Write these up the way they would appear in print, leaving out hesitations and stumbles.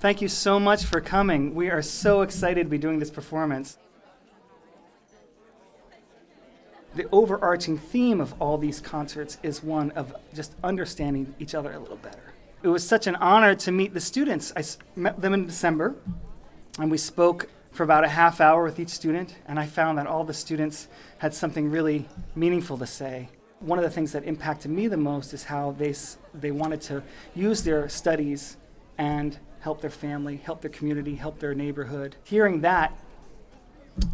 Thank you so much for coming. We are so excited to be doing this performance. The overarching theme of all these concerts is one of just understanding each other a little better. It was such an honor to meet the students. I met them in December, and we spoke for about a half hour with each student, and I found that all the students had something really meaningful to say. One of the things that impacted me the most is how they wanted to use their studies and help their family, help their community, help their neighborhood. Hearing that,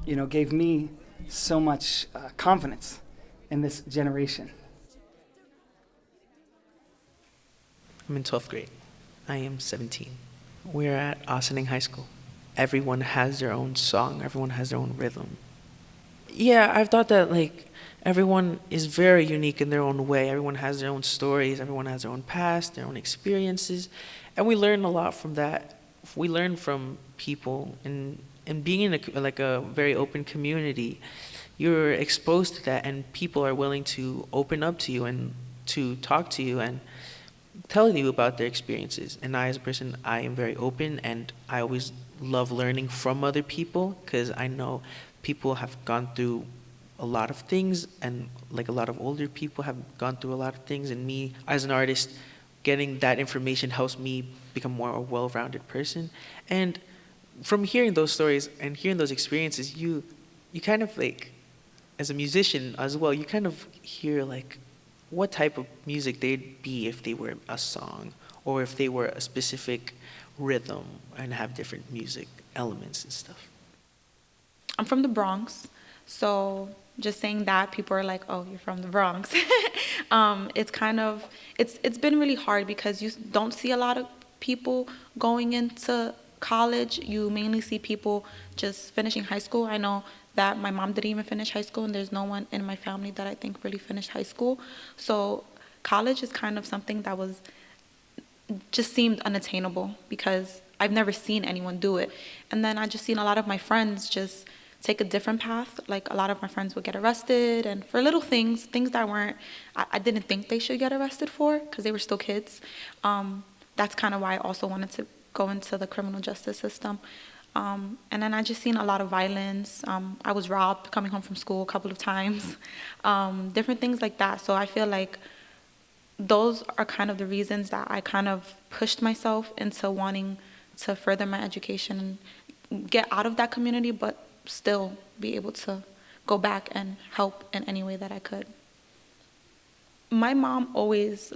gave me so much confidence in this generation. I'm in 12th grade. I am 17. We're at Ossining High School. Everyone has their own song. Everyone has their own rhythm. Yeah, I've thought that everyone is very unique in their own way. Everyone has their own stories. Everyone has their own past, their own experiences. And we learn a lot from that. We learn from people. And being in a very open community, you're exposed to that, and people are willing to open up to you and to talk to you and tell you about their experiences. And I, as a person, I am very open, and I always love learning from other people because I know people have gone through a lot of things, and a lot of older people have gone through a lot of things, and me, as an artist, getting that information helps me become more a well-rounded person. And from hearing those stories and hearing those experiences, you kind of as a musician as well, you kind of hear what type of music they'd be if they were a song or if they were a specific rhythm and have different music elements and stuff. I'm from the Bronx, so just saying that, people are like, oh, you're from the Bronx. It's been really hard because you don't see a lot of people going into college. You mainly see people just finishing high school. I know that my mom didn't even finish high school, and there's no one in my family that I think really finished high school. So college is kind of something that just seemed unattainable because I've never seen anyone do it. And then I just seen a lot of my friends just take a different path. A lot of my friends would get arrested, and for little things that I didn't think they should get arrested for because they were still kids. That's kind of why I also wanted to go into the criminal justice system. And then I just seen a lot of violence. I was robbed coming home from school a couple of times, different things like that. So I feel like those are kind of the reasons that I kind of pushed myself into wanting to further my education and get out of that community, but still be able to go back and help in any way that I could. My mom always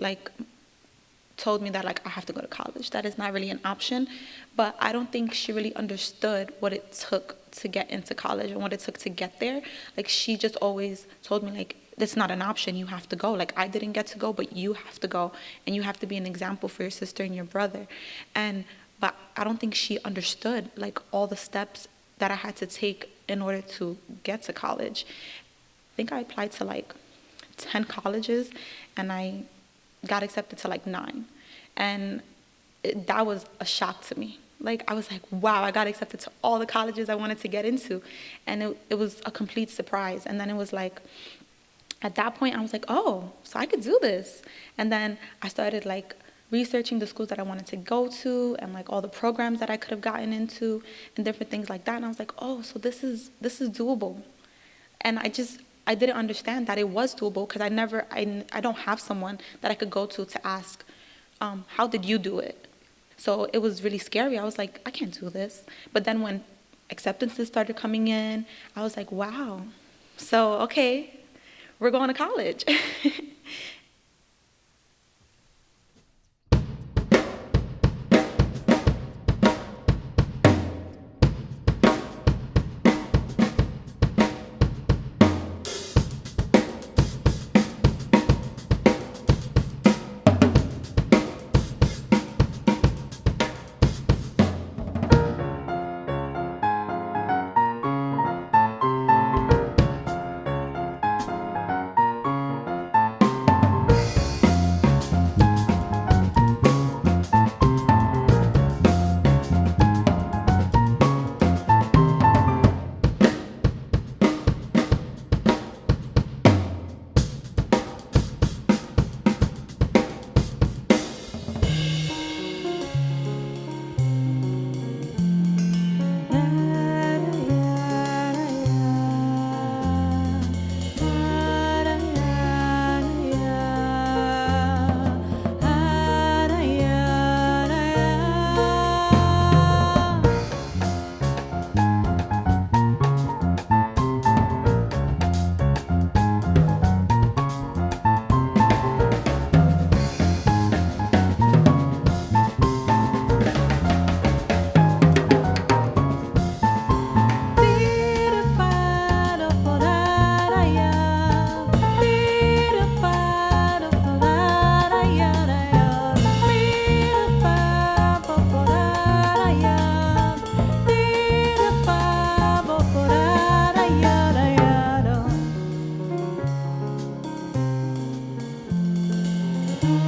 told me that I have to go to college. That is not really an option, but I don't think she really understood what it took to get into college and what it took to get there. She just always told me it's not an option, you have to go. I didn't get to go, but you have to go, and you have to be an example for your sister and your brother. But I don't think she understood all the steps that I had to take in order to get to college. I think I applied to 10 colleges, and I got accepted to 9. And that was a shock to me. I was like, wow, I got accepted to all the colleges I wanted to get into. And it was a complete surprise. And then it was at that point, I was like, oh, so I could do this. And then I started researching the schools that I wanted to go to and all the programs that I could have gotten into and different things like that. And I was like, oh, so this is doable. And I didn't understand that it was doable because I don't have someone that I could go to ask, how did you do it? So it was really scary. I was like, I can't do this. But then when acceptances started coming in, I was like, wow. So, okay, we're going to college. Thank